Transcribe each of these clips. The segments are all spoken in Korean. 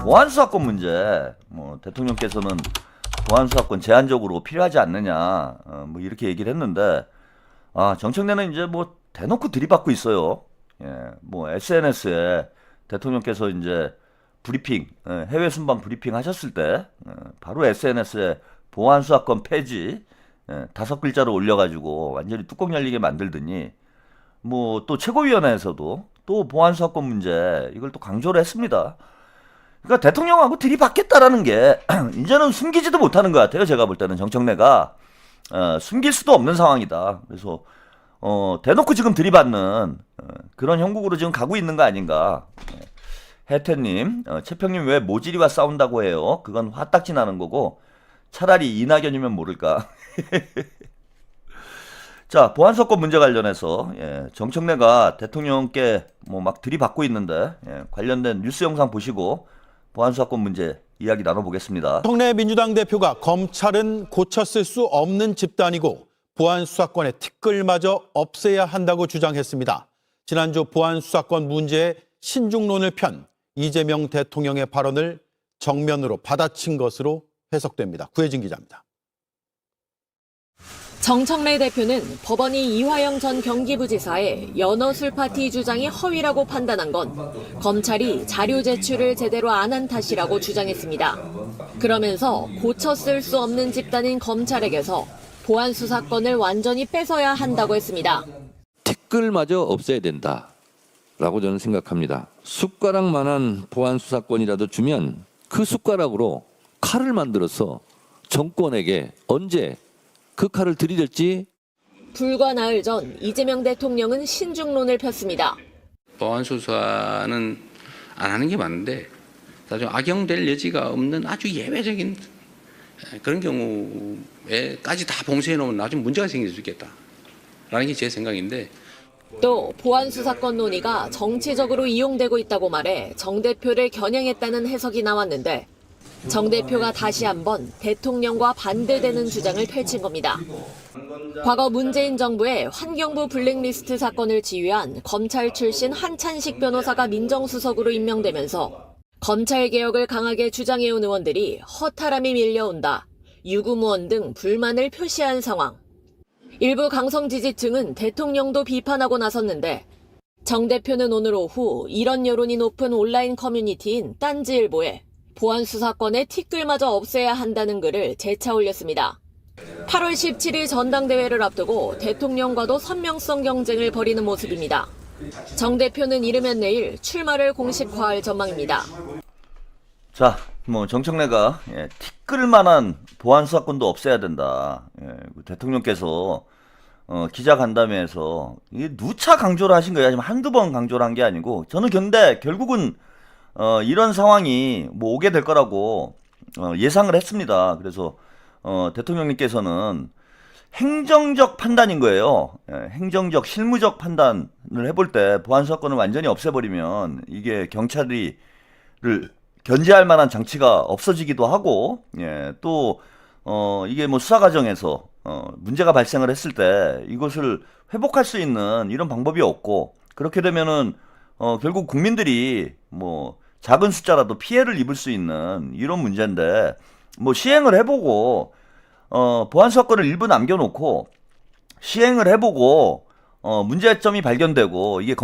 보안수사권 문제, 뭐 대통령께서는 보안수사권 제한적으로 필요하지 않느냐, 뭐 이렇게 얘기를 했는데, 정청래는 이제 뭐 대놓고 들이받고 있어요. 예, 뭐 SNS에 대통령께서 이제 브리핑, 해외 순방 브리핑 하셨을 때, 바로 SNS에 보안수사권 폐지, 5글자로 올려가지고 완전히 뚜껑 열리게 만들더니, 뭐 또 최고위원회에서도 또 보안수사권 문제, 이걸 또 강조를 했습니다. 그러니까 대통령하고 들이받겠다라는 게 이제는 숨기지도 못하는 것 같아요. 제가 볼 때는 정청래가 숨길 수도 없는 상황이다. 그래서 대놓고 지금 들이받는 그런 형국으로 지금 가고 있는 거 아닌가. 혜태님, 최평님 왜 모질이와 싸운다고 해요? 그건 화딱지 나는 거고 차라리 이낙연이면 모를까. 자, 보안수사권 문제 관련해서 정청래가 대통령께 뭐 막 들이받고 있는데 관련된 뉴스 영상 보시고 보안수사권 문제 이야기 나눠보겠습니다. 정청래 민주당 대표가 검찰은 고쳤을 수 없는 집단이고 보안수사권의 티끌마저 없애야 한다고 주장했습니다. 지난주 보안수사권 문제에 신중론을 편 이재명 대통령의 발언을 정면으로 받아친 것으로 해석됩니다. 구혜진 기자입니다. 정청래 대표는 법원이 이화영 전 경기부지사의 연어술 파티 주장이 허위라고 판단한 건 검찰이 자료 제출을 제대로 안 한 탓이라고 주장했습니다. 그러면서 고쳤을 수 없는 집단인 검찰에게서 보안수사권을 완전히 뺏어야 한다고 했습니다. 티끌마저 없애야 된다라고 저는 생각합니다. 숟가락만한 보안수사권이라도 주면 그 숟가락으로 칼을 만들어서 정권에게 언제 그 칼을 들이댈지. 불과 나흘 전 이재명 대통령은 신중론을 폈습니다. 보안수사는 안 하는 게 맞는데 나중에 악용될 여지가 없는 아주 예외적인 그런 경우에까지 다 봉쇄해 놓으면 나중에 문제가 생길 수 있겠다라는 게 제 생각인데. 또 보안수사권 논의가 정치적으로 이용되고 있다고 말해 정 대표를 겨냥했다는 해석이 나왔는데 정 대표가 다시 한번 대통령과 반대되는 주장을 펼친 겁니다. 과거 문재인 정부의 환경부 블랙리스트 사건을 지휘한 검찰 출신 한찬식 변호사가 민정수석으로 임명되면서 검찰개혁을 강하게 주장해온 의원들이 허탈함이 밀려온다, 유구무원 등 불만을 표시한 상황. 일부 강성 지지층은 대통령도 비판하고 나섰는데 정 대표는 오늘 오후 이런 여론이 높은 온라인 커뮤니티인 딴지일보에 보안수사권의 티끌마저 없애야 한다는 글을 재차 올렸습니다. 8월 17일 전당대회를 앞두고 대통령과도 선명성 경쟁을 벌이는 모습입니다. 정 대표는 이르면 내일 출마를 공식화할 전망입니다. 자, 뭐 정청래가 티끌만한 보안수사권도 없애야 된다. 대통령께서 기자 간담회에서 이게 누차 강조를 하신 거예요. 하지만 한두 번 강조를 한 게 아니고, 저는 근데 결국은 이런 상황이 뭐 오게 될 거라고 예상을 했습니다. 그래서 대통령님께서는 행정적 판단인 거예요. 행정적, 실무적 판단을 해볼 때 보안수사권을 완전히 없애버리면 이게 경찰을 견제할 만한 장치가 없어지기도 하고, 또 이게 뭐 수사 과정에서 문제가 발생을 했을 때 이것을 회복할 수 있는 이런 방법이 없고, 그렇게 되면은 결국 국민들이 뭐 작은 숫자라도 피해를 입을 수 있는 이런 문제인데, 뭐 시행을 해보고 보안수사권을 일부 남겨놓고 시행을 해보고 문제점이 발견되고 이게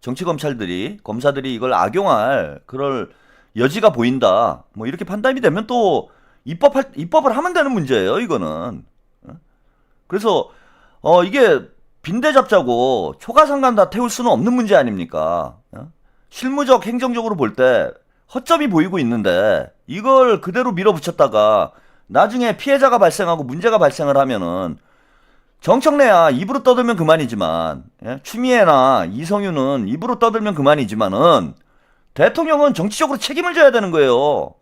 정치검찰들이 검사들이 이걸 악용할 그럴 여지가 보인다, 뭐 이렇게 판단이 되면 또 입법을 하면 되는 문제예요, 이거는. 그래서 이게 빈대 잡자고 초가상간 다 태울 수는 없는 문제 아닙니까? 실무적, 행정적으로 볼 때 허점이 보이고 있는데 이걸 그대로 밀어붙였다가 나중에 피해자가 발생하고 문제가 발생을 하면은 정청래야 입으로 떠들면 그만이지만, 추미애나 이성윤은 입으로 떠들면 그만이지만은 대통령은 정치적으로 책임을 져야 되는 거예요.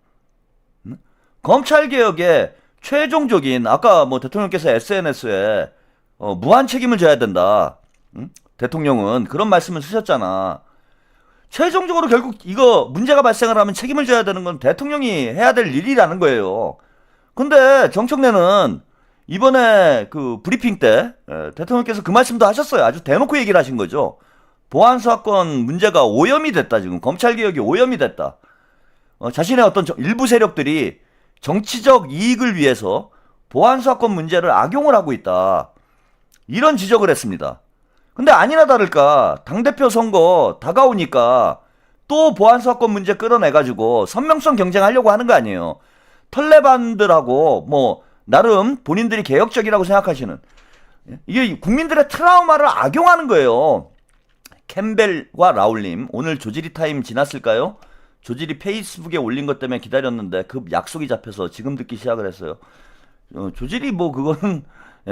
검찰개혁의 최종적인, 아까 뭐 대통령께서 SNS에 무한 책임을 져야 된다, 대통령은 그런 말씀을 쓰셨잖아. 최종적으로 결국 이거 문제가 발생을 하면 책임을 져야 되는 건 대통령이 해야 될 일이라는 거예요. 근데 정청래는 이번에 그 브리핑 때 대통령께서 그 말씀도 하셨어요. 아주 대놓고 얘기를 하신 거죠. 보안수사권 문제가 오염이 됐다. 지금 검찰개혁이 오염이 됐다. 자신의 어떤 일부 세력들이 정치적 이익을 위해서 보안수사권 문제를 악용을 하고 있다. 이런 지적을 했습니다. 근데 아니나 다를까 당대표 선거 다가오니까 또 보안수사권 문제 끌어내가지고 선명성 경쟁하려고 하는 거 아니에요. 털레반들하고 뭐 나름 본인들이 개혁적이라고 생각하시는, 이게 국민들의 트라우마를 악용하는 거예요. 캠벨과 라울님, 오늘 조지리 타임 지났을까요? 조지리 페이스북에 올린 것 때문에 기다렸는데 그 약속이 잡혀서 지금 듣기 시작을 했어요. 조지리 뭐 그거는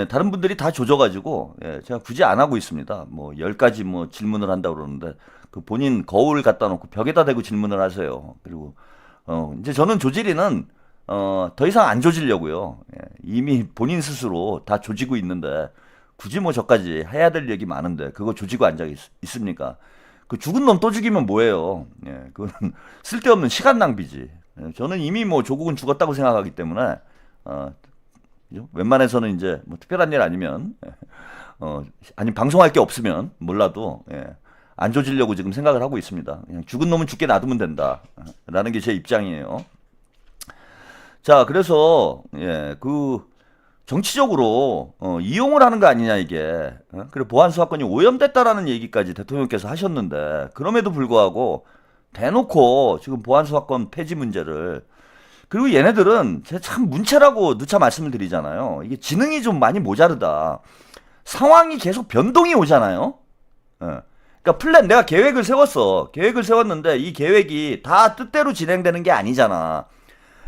다른 분들이 다 조져가지고 제가 굳이 안 하고 있습니다. 뭐 10가지 뭐 질문을 한다고 그러는데 그 본인 거울 갖다 놓고 벽에다 대고 질문을 하세요. 그리고 이제 저는 조지리는 더 이상 안 조지려고요. 이미 본인 스스로 다 조지고 있는데 굳이 뭐 저까지 해야 될 얘기 많은데 그거 조지고 앉아 있습니까? 그 죽은 놈 또 죽이면 뭐예요? 그건 쓸데없는 시간 낭비지. 저는 이미 뭐 조국은 죽었다고 생각하기 때문에 웬만해서는 이제 뭐 특별한 일 아니면 아니 방송할 게 없으면 몰라도 안 조지려고 지금 생각을 하고 있습니다. 그냥 죽은 놈은 죽게 놔두면 된다라는 게 제 입장이에요. 자, 그래서 그 정치적으로 이용을 하는 거 아니냐 이게. 그리고 보안수사권이 오염됐다라는 얘기까지 대통령께서 하셨는데 그럼에도 불구하고 대놓고 지금 보안수사권 폐지 문제를, 그리고 얘네들은 제가 참 문체라고 누차 말씀을 드리잖아요. 이게 지능이 좀 많이 모자르다. 상황이 계속 변동이 오잖아요. 그러니까 플랜, 내가 계획을 세웠어. 계획을 세웠는데 이 계획이 다 뜻대로 진행되는 게 아니잖아.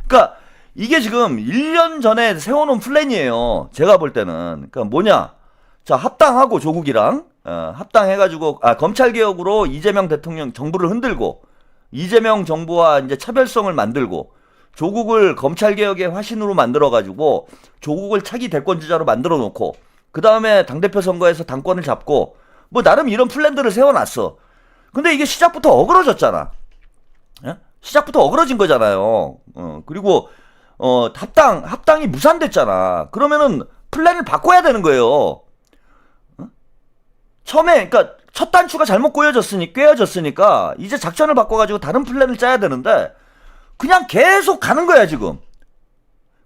그러니까 이게 지금 1년 전에 세워놓은 플랜이에요. 제가 볼 때는. 그러니까 뭐냐. 자, 합당하고 조국이랑, 합당해가지고, 검찰개혁으로 이재명 대통령 정부를 흔들고, 이재명 정부와 이제 차별성을 만들고, 조국을 검찰개혁의 화신으로 만들어가지고, 조국을 차기 대권주자로 만들어 놓고, 그 다음에 당대표 선거에서 당권을 잡고, 뭐 나름 이런 플랜들을 세워놨어. 근데 이게 시작부터 어그러졌잖아. 시작부터 어그러진 거잖아요. 그리고, 합당이 무산됐잖아. 그러면은 플랜을 바꿔야 되는 거예요. 처음에, 그러니까 첫 단추가 잘못 꿰어졌으니까 이제 작전을 바꿔가지고 다른 플랜을 짜야 되는데 그냥 계속 가는 거야 지금.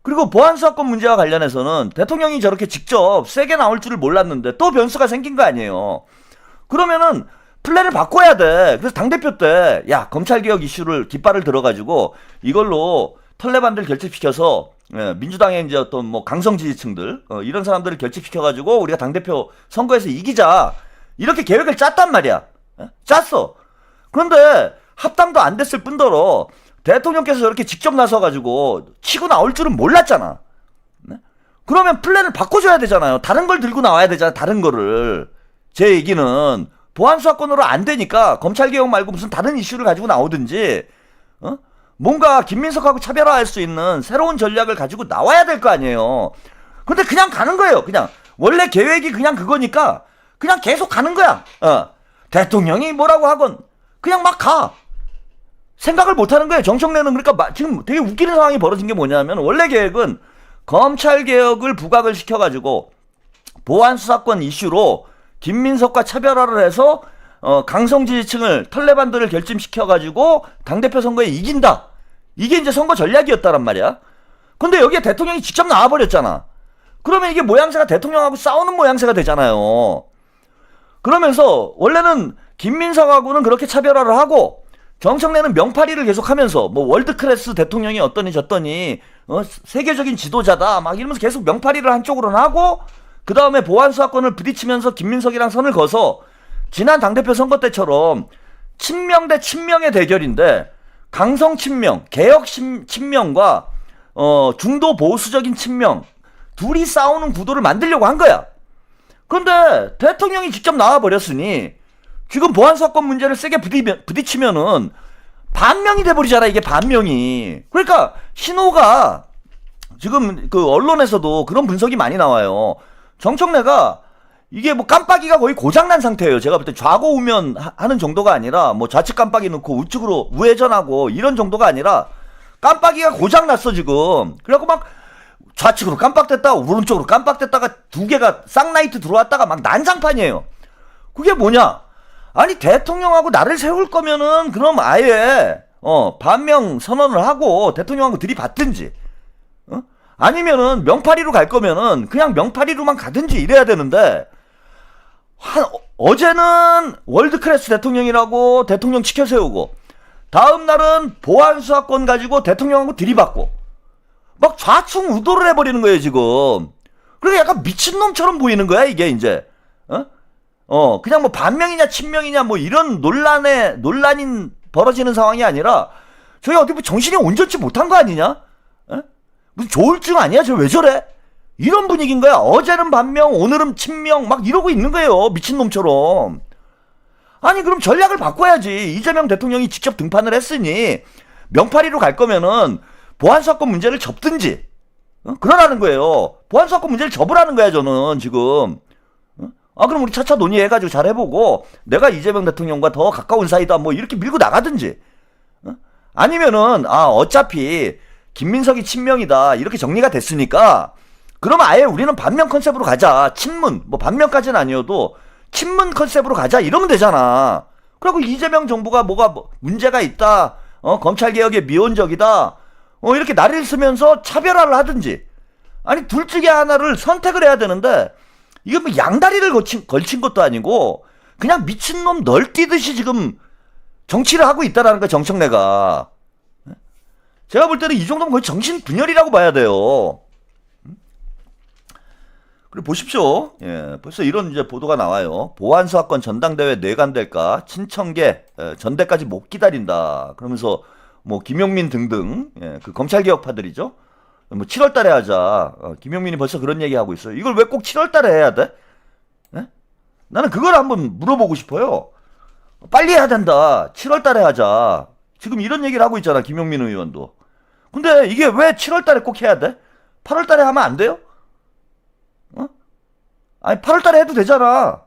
그리고 보안수사권 문제와 관련해서는 대통령이 저렇게 직접 세게 나올 줄을 몰랐는데 또 변수가 생긴 거 아니에요. 그러면은 플랜을 바꿔야 돼. 그래서 당대표 때 야, 검찰개혁 이슈를 깃발을 들어가지고 이걸로 털레반들 결집시켜서 민주당의 이제 어떤 뭐 강성 지지층들 이런 사람들을 결집시켜가지고 우리가 당대표 선거에서 이기자, 이렇게 계획을 짰단 말이야. 짰어. 그런데 합당도 안 됐을 뿐더러 대통령께서 저렇게 직접 나서가지고 치고 나올 줄은 몰랐잖아. 그러면 플랜을 바꿔줘야 되잖아요. 다른 걸 들고 나와야 되잖아. 다른 거를. 제 얘기는 보안수사권으로 안 되니까 검찰개혁 말고 무슨 다른 이슈를 가지고 나오든지 뭔가 김민석하고 차별화할 수 있는 새로운 전략을 가지고 나와야 될 거 아니에요. 근데 그냥 가는 거예요. 그냥 원래 계획이 그냥 그거니까 그냥 계속 가는 거야. 대통령이 뭐라고 하건 그냥 막 가. 생각을 못 하는 거예요. 정청래는. 그러니까 지금 되게 웃기는 상황이 벌어진 게 뭐냐면 원래 계획은 검찰개혁을 부각을 시켜가지고 보안수사권 이슈로 김민석과 차별화를 해서 강성 지지층을, 털레반들을 결집시켜가지고 당대표 선거에 이긴다. 이게 이제 선거 전략이었다란 말이야. 근데 여기에 대통령이 직접 나와버렸잖아. 그러면 이게 모양새가 대통령하고 싸우는 모양새가 되잖아요. 그러면서 원래는 김민석하고는 그렇게 차별화를 하고 정청래는 명파리를 계속하면서 뭐 월드클래스 대통령이 어떠니 저떠니 세계적인 지도자다 막 이러면서 계속 명파리를 한쪽으로는 하고, 그 다음에 보안수사권을 부딪히면서 김민석이랑 선을 그어서 지난 당대표 선거 때처럼 친명 대 친명의 대결인데 강성 친명, 개혁 친명과 중도 보수적인 친명 둘이 싸우는 구도를 만들려고 한 거야. 그런데 대통령이 직접 나와버렸으니 지금 보안수사권 문제를 세게 부딪히면은 반명이 돼버리잖아. 이게 반명이. 그러니까 신호가 지금 그 언론에서도 그런 분석이 많이 나와요. 정청래가 이게 뭐 깜빡이가 거의 고장난 상태예요. 제가 볼 때 좌고 우면 하는 정도가 아니라 뭐 좌측 깜빡이 넣고 우측으로 우회전하고 이런 정도가 아니라 깜빡이가 고장났어 지금. 그래갖고 막 좌측으로 깜빡댔다가 오른쪽으로 깜빡댔다가 두 개가 쌍라이트 들어왔다가 막 난장판이에요. 그게 뭐냐? 아니 대통령하고 나를 세울 거면은 그럼 아예 반명 선언을 하고 대통령하고 들이받든지, 아니면은 명파리로 갈 거면은 그냥 명파리로만 가든지 이래야 되는데, 어제는 월드클래스 대통령이라고 대통령 치켜 세우고, 다음 날은 보안 수사권 가지고 대통령하고 들이받고, 막 좌충우돌을 해버리는 거예요, 지금. 그리고 약간 미친놈처럼 보이는 거야, 이게 이제. 그냥 뭐 반명이냐 친명이냐 뭐 이런 논란이 벌어지는 상황이 아니라, 저희 어디 뭐 정신이 온전치 못한 거 아니냐? 무슨 조울증 아니야? 저 왜 저래? 이런 분위기인 거야. 어제는 반명, 오늘은 친명, 막 이러고 있는 거예요. 미친놈처럼. 아니, 그럼 전략을 바꿔야지. 이재명 대통령이 직접 등판을 했으니, 명파리로 갈 거면은, 보안수사권 문제를 접든지, 그러라는 거예요. 보안수사권 문제를 접으라는 거야, 저는, 지금. 그럼 우리 차차 논의해가지고 잘 해보고, 내가 이재명 대통령과 더 가까운 사이다, 뭐, 이렇게 밀고 나가든지. 아니면은, 어차피, 김민석이 친명이다, 이렇게 정리가 됐으니까, 그럼 아예 우리는 반면 컨셉으로 가자. 친문, 뭐 반면까지는 아니어도 친문 컨셉으로 가자. 이러면 되잖아. 그리고 이재명 정부가 뭐가 문제가 있다. 검찰개혁에 미온적이다. 이렇게 나를 쓰면서 차별화를 하든지. 아니, 둘 중에 하나를 선택을 해야 되는데, 이거 뭐 양다리를 걸친 것도 아니고, 그냥 미친놈 널뛰듯이 지금 정치를 하고 있다라는 거야, 정청래가. 제가 볼 때는 이 정도면 거의 정신분열이라고 봐야 돼요. 그리고 보십시오. 벌써 이런 이제 보도가 나와요. 보안수사권 전당대회 내관될까? 친청계 전대까지 못 기다린다. 그러면서 뭐 김용민 등등 그 검찰개혁파들이죠. 뭐 7월달에 하자. 김용민이 벌써 그런 얘기하고 있어요. 이걸 왜 꼭 7월달에 해야 돼? 나는 그걸 한번 물어보고 싶어요. 빨리 해야 된다. 7월달에 하자. 지금 이런 얘기를 하고 있잖아, 김용민 의원도. 근데 이게 왜 7월달에 꼭 해야 돼? 8월달에 하면 안 돼요? 아니, 8월달에 해도 되잖아.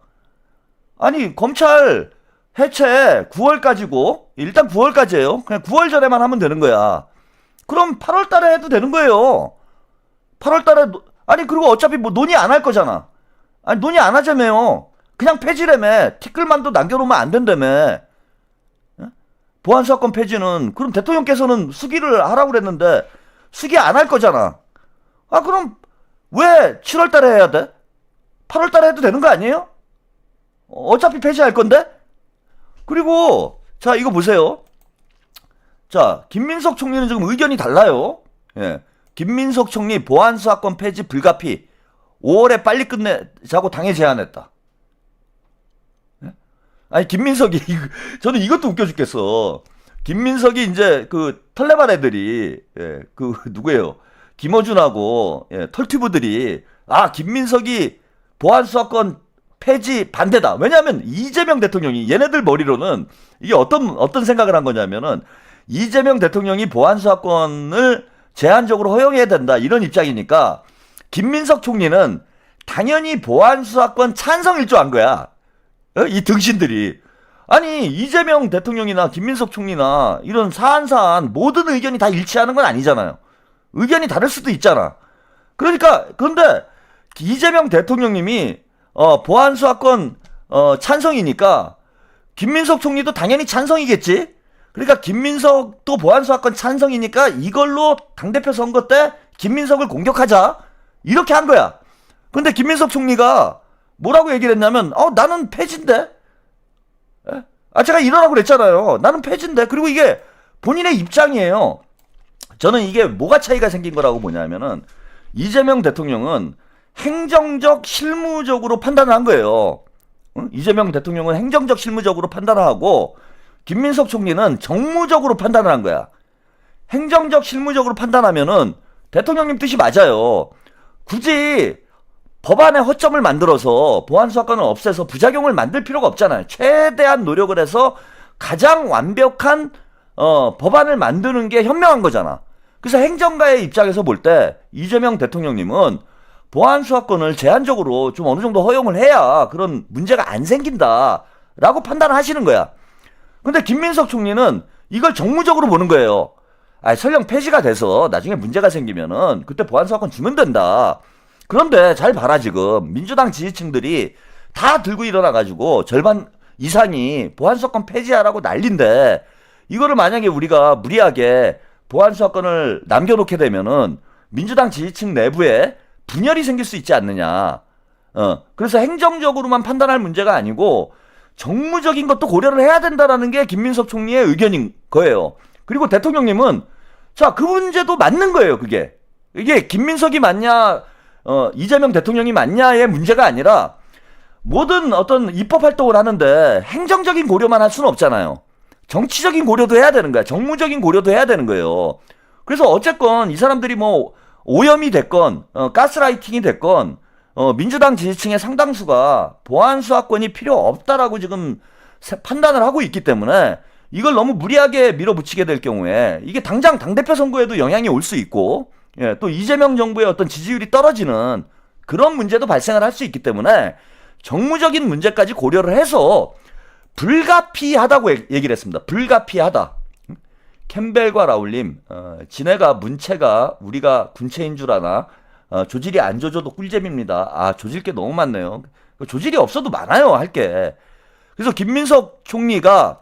아니, 검찰 해체 9월까지고, 일단 9월까지예요. 그냥 9월 전에만 하면 되는 거야. 그럼 8월달에 해도 되는 거예요. 8월달에, 아니, 그리고 어차피 뭐 논의 안 할 거잖아. 아니, 논의 안 하자며요. 그냥 폐지라며. 티끌만도 남겨놓으면 안 된다며. 보안수사권 폐지는, 그럼 대통령께서는 수기를 하라고 그랬는데, 수기 안 할 거잖아. 그럼 왜 7월달에 해야 돼? 8월달에 해도 되는 거 아니에요? 어차피 폐지할 건데? 그리고 자, 이거 보세요. 자, 김민석 총리는 지금 의견이 달라요. 김민석 총리 보안수사권 폐지 불가피 5월에 빨리 끝내자고 당에 제안했다. 아니, 김민석이 저는 이것도 웃겨 죽겠어. 김민석이 이제 그 털레반 애들이 그 누구예요? 김어준하고 털튜브들이 김민석이 보안수사권 폐지 반대다. 왜냐하면 이재명 대통령이, 얘네들 머리로는 이게 어떤 생각을 한 거냐면은, 이재명 대통령이 보안수사권을 제한적으로 허용해야 된다, 이런 입장이니까 김민석 총리는 당연히 보안수사권 찬성일 줄 안 거야. 이 등신들이. 아니, 이재명 대통령이나 김민석 총리나 이런 사안사안 모든 의견이 다 일치하는 건 아니잖아요. 의견이 다를 수도 있잖아. 그런데 이재명 대통령님이 보안수사권 찬성이니까 김민석 총리도 당연히 찬성이겠지. 그러니까 김민석도 보안수사권 찬성이니까 이걸로 당대표 선거 때 김민석을 공격하자, 이렇게 한 거야. 근데 김민석 총리가 뭐라고 얘기를 했냐면, 나는 폐지인데. 제가 이러라고 그랬잖아요. 나는 폐지인데. 그리고 이게 본인의 입장이에요. 저는 이게 뭐가 차이가 생긴 거라고 보냐면은, 이재명 대통령은 행정적 실무적으로 판단을 한 거예요. 이재명 대통령은 행정적 실무적으로 판단을 하고, 김민석 총리는 정무적으로 판단을 한 거야. 행정적 실무적으로 판단하면은 대통령님 뜻이 맞아요. 굳이 법안에 허점을 만들어서 보안수사권을 없애서 부작용을 만들 필요가 없잖아요. 최대한 노력을 해서 가장 완벽한 법안을 만드는 게 현명한 거잖아. 그래서 행정가의 입장에서 볼 때 이재명 대통령님은 보안수사권을 제한적으로 좀 어느 정도 허용을 해야 그런 문제가 안 생긴다라고 판단을 하시는 거야. 근데 김민석 총리는 이걸 정무적으로 보는 거예요. 설령 폐지가 돼서 나중에 문제가 생기면은 그때 보안수사권 주면 된다. 그런데 잘 봐라, 지금 민주당 지지층들이 다 들고 일어나가지고 절반 이상이 보안수사권 폐지하라고 난린데, 이거를 만약에 우리가 무리하게 보안수사권을 남겨놓게 되면은 민주당 지지층 내부에 분열이 생길 수 있지 않느냐. 그래서 행정적으로만 판단할 문제가 아니고 정무적인 것도 고려를 해야 된다라는 게 김민석 총리의 의견인 거예요. 그리고 대통령님은 자, 그 문제도 맞는 거예요, 그게. 이게 김민석이 맞냐, 이재명 대통령이 맞냐의 문제가 아니라 모든 어떤 입법 활동을 하는데 행정적인 고려만 할 수는 없잖아요. 정치적인 고려도 해야 되는 거야. 정무적인 고려도 해야 되는 거예요. 그래서 어쨌건 이 사람들이 뭐 오염이 됐건, 가스라이팅이 됐건, 민주당 지지층의 상당수가 보안수사권이 필요 없다라고 지금 판단을 하고 있기 때문에 이걸 너무 무리하게 밀어붙이게 될 경우에 이게 당장 당대표 선거에도 영향이 올 수 있고, 예, 또 이재명 정부의 어떤 지지율이 떨어지는 그런 문제도 발생을 할 수 있기 때문에 정무적인 문제까지 고려를 해서 불가피하다고 얘기를 했습니다. 불가피하다. 캠벨과 라울님, 지네가 문체가 우리가 군체인 줄 아나, 조질이 안 조져도 꿀잼입니다. 아, 조질 게 너무 많네요. 조질이 없어도 많아요, 할 게. 그래서 김민석 총리가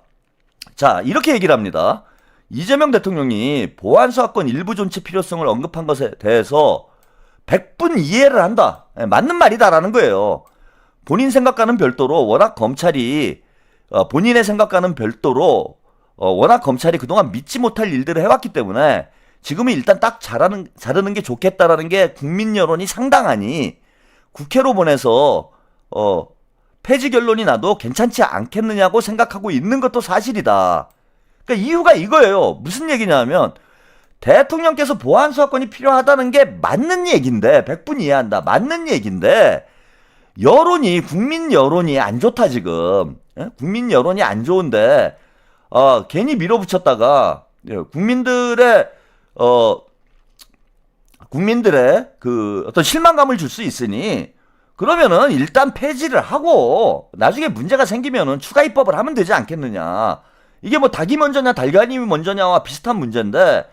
자, 이렇게 얘기를 합니다. 이재명 대통령이 보안수사권 일부 존치 필요성을 언급한 것에 대해서 100분 이해를 한다. 맞는 말이다라는 거예요. 본인 생각과는 별도로 워낙 검찰이 본인의 생각과는 별도로 워낙 검찰이 그동안 믿지 못할 일들을 해왔기 때문에 지금은 일단 딱 자르는 게 좋겠다라는 게 국민 여론이 상당하니 국회로 보내서 폐지 결론이 나도 괜찮지 않겠느냐고 생각하고 있는 것도 사실이다. 그러니까 이유가 이거예요. 무슨 얘기냐면 대통령께서 보안수사권이 필요하다는 게 맞는 얘기인데 100분 이해한다. 맞는 얘기인데 여론이 국민 여론이 안 좋다 지금. 예? 국민 여론이 안 좋은데 괜히 밀어붙였다가 국민들의 그 어떤 실망감을 줄 수 있으니 그러면은 일단 폐지를 하고 나중에 문제가 생기면은 추가 입법을 하면 되지 않겠느냐. 이게 뭐 닭이 먼저냐 달걀이 먼저냐와 비슷한 문제인데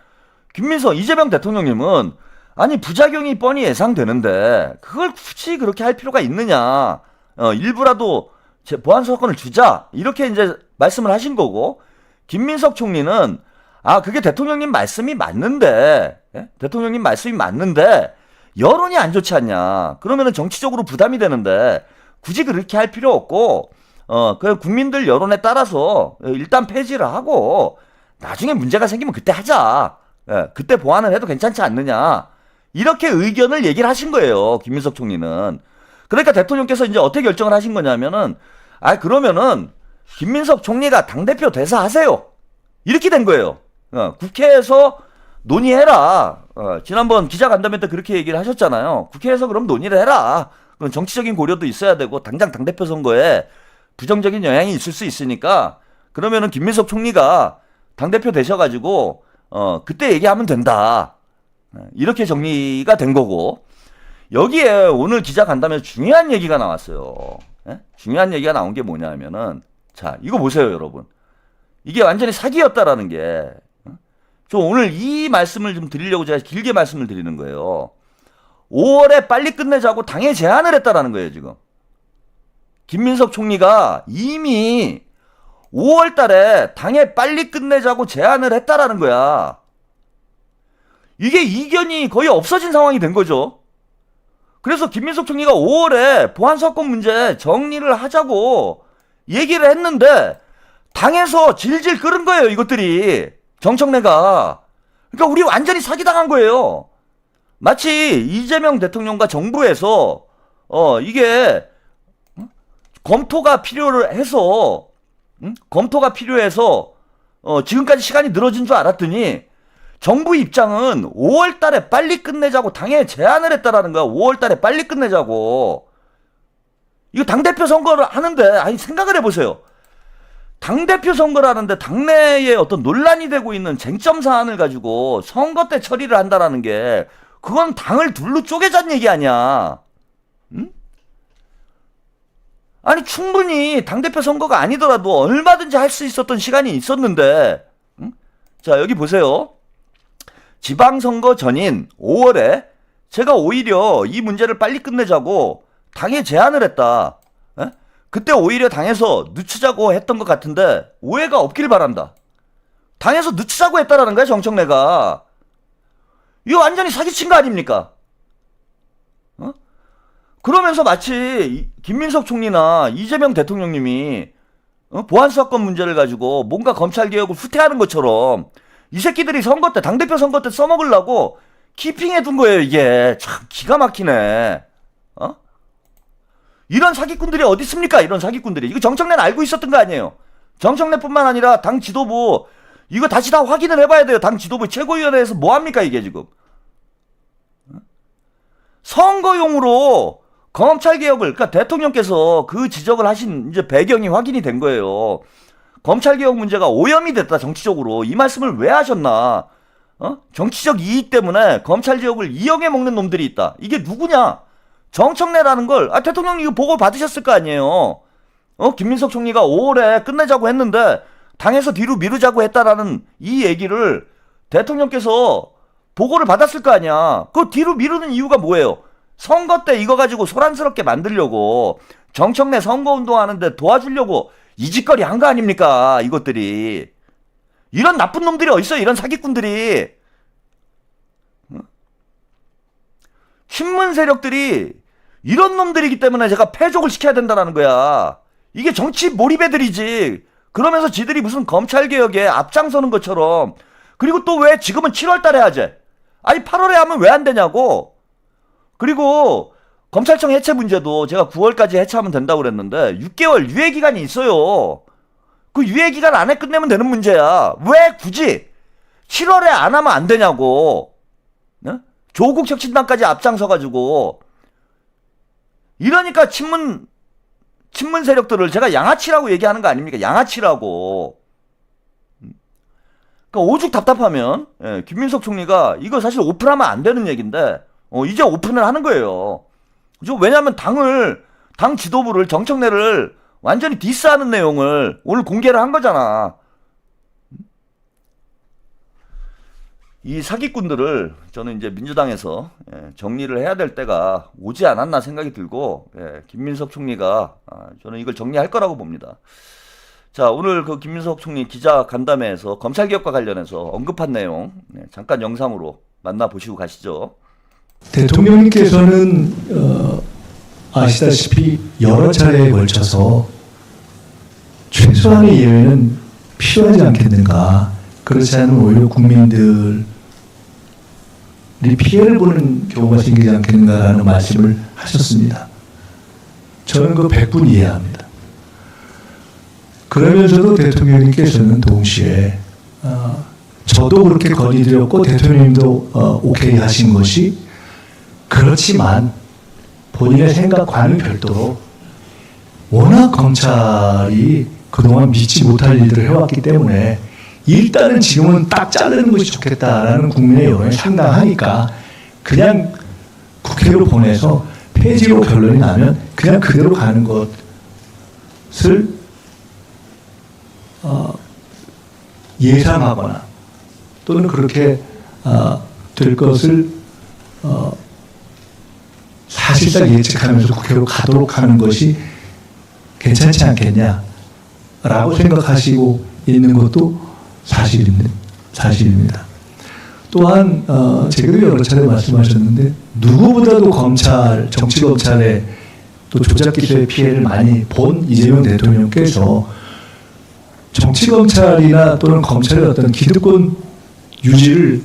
김민석 이재명 대통령님은 아니 부작용이 뻔히 예상되는데 그걸 굳이 그렇게 할 필요가 있느냐. 일부라도 보안수사권을 주자 이렇게 이제 말씀을 하신 거고 김민석 총리는 아 그게 대통령님 말씀이 맞는데 대통령님 말씀이 맞는데 여론이 안 좋지 않냐. 그러면은 정치적으로 부담이 되는데 굳이 그렇게 할 필요 없고 그 국민들 여론에 따라서 일단 폐지를 하고 나중에 문제가 생기면 그때 하자. 그때 보완을 해도 괜찮지 않느냐. 이렇게 의견을 얘기를 하신 거예요. 김민석 총리는. 그러니까 대통령께서 이제 어떻게 결정을 하신 거냐면은 그러면은 김민석 총리가 당대표 대사하세요. 이렇게 된 거예요. 국회에서 논의해라. 지난번 기자간담회 때 그렇게 얘기를 하셨잖아요. 국회에서 그럼 논의를 해라. 그럼 정치적인 고려도 있어야 되고 당장 당대표 선거에 부정적인 영향이 있을 수 있으니까 그러면은 김민석 총리가 당대표 되셔가지고 그때 얘기하면 된다. 이렇게 정리가 된 거고 여기에 오늘 기자간담회에서 중요한 얘기가 나왔어요. 중요한 얘기가 나온 게 뭐냐면은 자 이거 보세요 여러분. 이게 완전히 사기였다라는 게 저 오늘 이 말씀을 좀 드리려고 제가 길게 말씀을 드리는 거예요. 5월에 빨리 끝내자고 당에 제안을 했다라는 거예요 지금. 김민석 총리가 이미 5월 달에 당에 빨리 끝내자고 제안을 했다라는 거야. 이게 이견이 거의 없어진 상황이 된 거죠. 그래서 김민석 총리가 5월에 보안수사권 문제 정리를 하자고 얘기를 했는데 당에서 질질 끓은 거예요 이것들이. 정청래가. 그러니까 우리 완전히 사기당한 거예요. 마치 이재명 대통령과 정부에서 이게 검토가 필요해서 지금까지 시간이 늘어진 줄 알았더니 정부 입장은 5월 달에 빨리 끝내자고 당에 제안을 했다라는 거야. 5월 달에 빨리 끝내자고. 이거 당대표 선거를 하는데 아니 생각을 해보세요. 당대표 선거를 하는데 당내에 어떤 논란이 되고 있는 쟁점 사안을 가지고 선거 때 처리를 한다라는 게 그건 당을 둘로 쪼개자는 얘기 아니야. 응? 아니 충분히 당대표 선거가 아니더라도 얼마든지 할 수 있었던 시간이 있었는데 응? 자 여기 보세요. 지방선거 전인 5월에 제가 오히려 이 문제를 빨리 끝내자고 당에 제안을 했다. 그때 오히려 당에서 늦추자고 했던 것 같은데 오해가 없길 바란다. 당에서 늦추자고 했다라는 거야, 정청래가. 이거 완전히 사기친 거 아닙니까? 어? 그러면서 마치 김민석 총리나 이재명 대통령님이 보안수사권 문제를 가지고 뭔가 검찰개혁을 후퇴하는 것처럼 이 새끼들이 선거 때, 당대표 선거 때 써먹으려고 키핑해 둔 거예요, 이게. 참 기가 막히네. 어? 이런 사기꾼들이 어디 있습니까? 이런 사기꾼들이. 이거 정청래는 알고 있었던 거 아니에요. 정청래뿐만 아니라 당 지도부 이거 다시 다 확인을 해봐야 돼요. 당 지도부 최고위원회에서 뭐 합니까 이게 지금? 선거용으로 검찰개혁을, 그러니까 대통령께서 그 지적을 하신 이제 배경이 확인이 된 거예요. 검찰개혁 문제가 오염이 됐다 정치적으로. 이 말씀을 왜 하셨나? 정치적 이익 때문에 검찰개혁을 이용해 먹는 놈들이 있다. 이게 누구냐? 정청래라는 걸 대통령이 이거 보고 받으셨을 거 아니에요. 김민석 총리가 5월에 끝내자고 했는데 당에서 뒤로 미루자고 했다라는 이 얘기를 대통령께서 보고를 받았을 거 아니야. 그 뒤로 미루는 이유가 뭐예요? 선거 때 이거 가지고 소란스럽게 만들려고, 정청래 선거운동 하는데 도와주려고 이 짓거리 한 거 아닙니까? 이것들이. 이런 나쁜 놈들이 어딨어? 이런 사기꾼들이. 친문 세력들이 이런 놈들이기 때문에 제가 패족을 시켜야 된다는 거야. 이게 정치 몰입애들이지. 그러면서 지들이 무슨 검찰개혁에 앞장서는 것처럼. 그리고 또 왜 지금은 7월 달에 하지? 아니 8월에 하면 왜 안 되냐고. 그리고 검찰청 해체 문제도 제가 9월까지 해체하면 된다고 그랬는데 6개월 유예기간이 있어요. 그 유예기간 안에 끝내면 되는 문제야. 왜 굳이 7월에 안 하면 안 되냐고. 네? 조국 혁신당까지 앞장서가지고. 이러니까 친문 세력들을 제가 양아치라고 얘기하는 거 아닙니까? 양아치라고. 그러니까 오죽 답답하면 김민석 총리가 이거 사실 오픈하면 안 되는 얘기인데 이제 오픈을 하는 거예요. 왜냐하면 당 지도부를, 정청래를 완전히 디스하는 내용을 오늘 공개를 한 거잖아. 이 사기꾼들을 저는 이제 민주당에서 정리를 해야 될 때가 오지 않았나 생각이 들고, 김민석 총리가 저는 이걸 정리할 거라고 봅니다. 자, 오늘 그 김민석 총리 기자 간담회에서 검찰개혁과 관련해서 언급한 내용 잠깐 영상으로 만나보시고 가시죠. 대통령님께서는 아시다시피 여러 차례에 걸쳐서 최소한의 예외는 필요하지 않겠는가. 그렇지 않으면 오히려 국민들이 피해를 보는 경우가 생기지 않겠는가라는 말씀을 하셨습니다. 저는 그 100분 이해합니다. 그러면서도 대통령님께서는 동시에 저도 그렇게 건의드렸고 대통령님도 오케이 하신 것이, 그렇지만 본인의 생각과는 별도로 워낙 검찰이 그동안 믿지 못할 일들을 해왔기 때문에 일단은 지금은 딱 자르는 것이 좋겠다라는 국민의 여론이 상당하니까 그냥 국회로 보내서 폐지로 결론이 나면 그냥 그대로 가는 것을 예상하거나 또는 그렇게 될 것을 사실상 예측하면서 국회로 가도록 하는 것이 괜찮지 않겠냐라고 생각하시고 있는 것도 사실입니다. 또한 제가 여러 차례 말씀하셨는데 누구보다도 정치검찰의 또 조작기소의 피해를 많이 본 이재명 대통령께서 정치검찰이나 또는 검찰의 어떤 기득권 유지를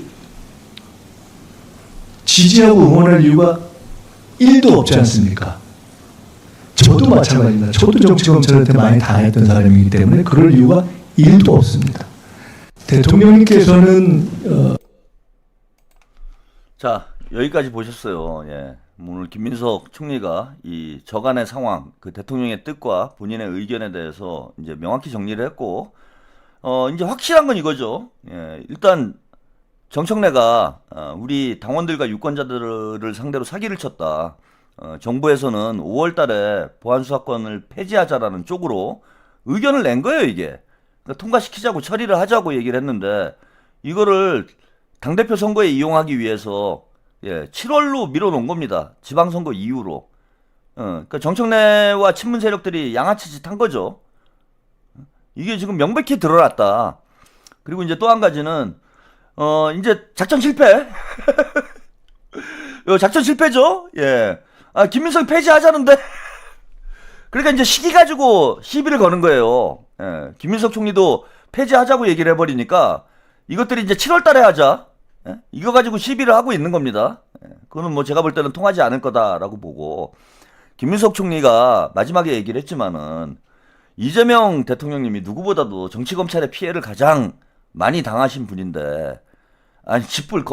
지지하고 응원할 이유가 1도 없지 않습니까? 저도 마찬가지입니다. 저도 정치검찰한테 많이 당했던 사람이기 때문에 그럴 이유가 1도 없습니다. 대통령님께서는 자, 여기까지 보셨어요. 오늘 김민석 총리가 이 저간의 상황, 그 대통령의 뜻과 본인의 의견에 대해서 이제 명확히 정리를 했고, 이제 확실한 건 이거죠. 일단 정청래가 우리 당원들과 유권자들을 상대로 사기를 쳤다. 정부에서는 5월 달에 보안수사권을 폐지하자라는 쪽으로 의견을 낸 거예요, 이게. 그러니까 통과시키자고 처리를 하자고 얘기를 했는데, 이거를 당대표 선거에 이용하기 위해서 7월로 밀어놓은 겁니다. 지방선거 이후로. 그러니까 정청래와 친문 세력들이 양아치 짓 한 거죠. 이게 지금 명백히 드러났다. 그리고 이제 또 한 가지는 이제 작전 실패. 작전 실패죠. 예. 김민석 폐지하자는데. 그러니까 이제 시기 가지고 시비를 거는 거예요. 예. 김민석 총리도 폐지하자고 얘기를 해버리니까 이것들이 이제 7월 달에 하자. 예? 이거 가지고 시비를 하고 있는 겁니다. 예. 그거는 뭐 제가 볼 때는 통하지 않을 거다라고 보고, 김민석 총리가 마지막에 얘기를 했지만은 이재명 대통령님이 누구보다도 정치검찰의 피해를 가장 많이 당하신 분인데, 아니 짓불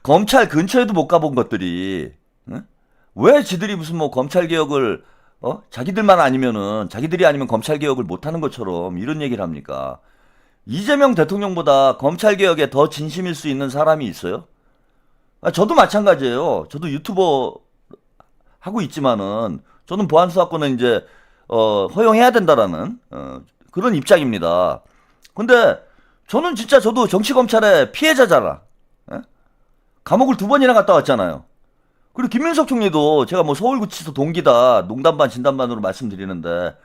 검찰 근처에도 못 가본 것들이, 응? 왜 지들이 무슨 뭐 검찰 개혁을 자기들만 아니면은, 자기들이 아니면 검찰 개혁을 못 하는 것처럼 이런 얘기를 합니까? 이재명 대통령보다 검찰 개혁에 더 진심일 수 있는 사람이 있어요? 저도 마찬가지예요. 저도 유튜버 하고 있지만은 저는 보안 수사권은 이제 허용해야 된다라는 그런 입장입니다. 근데 저는 진짜 저도 정치 검찰의 피해자잖아. 예? 감옥을 2번이나 갔다 왔잖아요. 그리고 김민석 총리도 제가 뭐 서울구치소 동기다 농담반 진담반으로 말씀드리는데,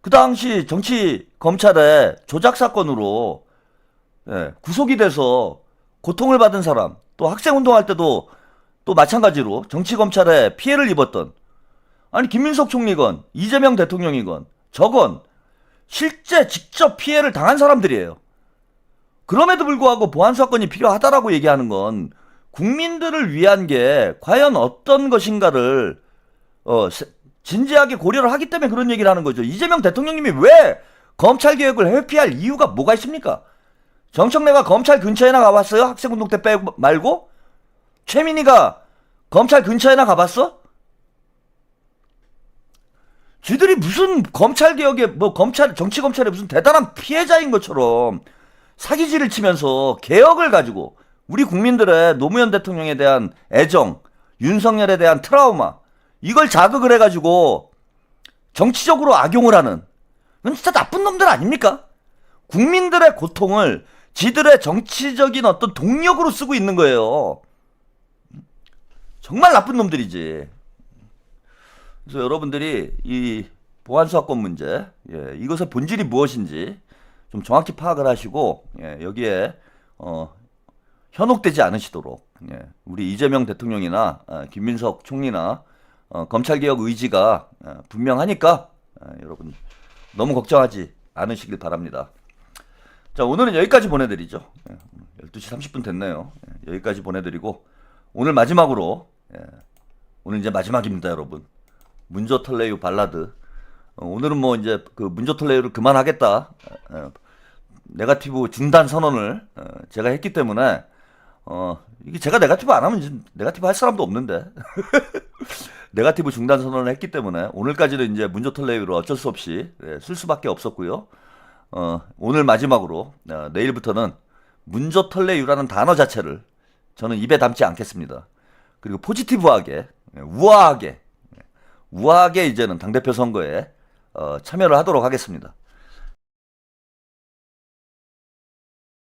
그 당시 정치 검찰의 조작 사건으로 구속이 돼서 고통을 받은 사람, 또 학생 운동할 때도 또 마찬가지로 정치 검찰에 피해를 입었던, 아니 김민석 총리건 이재명 대통령이건 저건 실제 직접 피해를 당한 사람들이에요. 그럼에도 불구하고 보안 수사권이 필요하다라고 얘기하는 건 국민들을 위한 게 과연 어떤 것인가를 진지하게 고려를 하기 때문에 그런 얘기를 하는 거죠. 이재명 대통령님이 왜 검찰 개혁을 회피할 이유가 뭐가 있습니까? 정청래가 검찰 근처에나 가봤어요? 학생운동 때 빼고 말고? 최민희가 검찰 근처에나 가봤어? 쥐들이 무슨 검찰 개혁에 뭐 정치 검찰의 무슨 대단한 피해자인 것처럼 사기질을 치면서 개혁을 가지고 우리 국민들의 노무현 대통령에 대한 애정, 윤석열에 대한 트라우마, 이걸 자극을 해가지고 정치적으로 악용을 하는, 그건 진짜 나쁜 놈들 아닙니까? 국민들의 고통을 지들의 정치적인 어떤 동력으로 쓰고 있는 거예요. 정말 나쁜 놈들이지. 그래서 여러분들이 이 보안수사권 문제, 이것의 본질이 무엇인지 좀 정확히 파악을 하시고, 여기에 현혹되지 않으시도록, 우리 이재명 대통령이나 김민석 총리나 검찰개혁 의지가 분명하니까 여러분 너무 걱정하지 않으시길 바랍니다. 자, 오늘은 여기까지 보내드리죠. 12시 30분 됐네요. 여기까지 보내드리고, 오늘 마지막으로, 오늘 이제 마지막입니다, 여러분. 문조털레유 발라드. 오늘은 뭐 이제 그 문조털레유를 그만하겠다, 네거티브 중단 선언을 제가 했기 때문에, 이게 제가 네거티브 안 하면 이제 네거티브 할 사람도 없는데. 네거티브 중단 선언을 했기 때문에 오늘까지는 이제 문조털레유로 어쩔 수 없이 쓸 수밖에 없었고요. 오늘 마지막으로 내일부터는 문조털레유라는 단어 자체를 저는 입에 담지 않겠습니다. 그리고 포지티브하게, 우아하게 이제는 당대표 선거에 참여를 하도록 하겠습니다.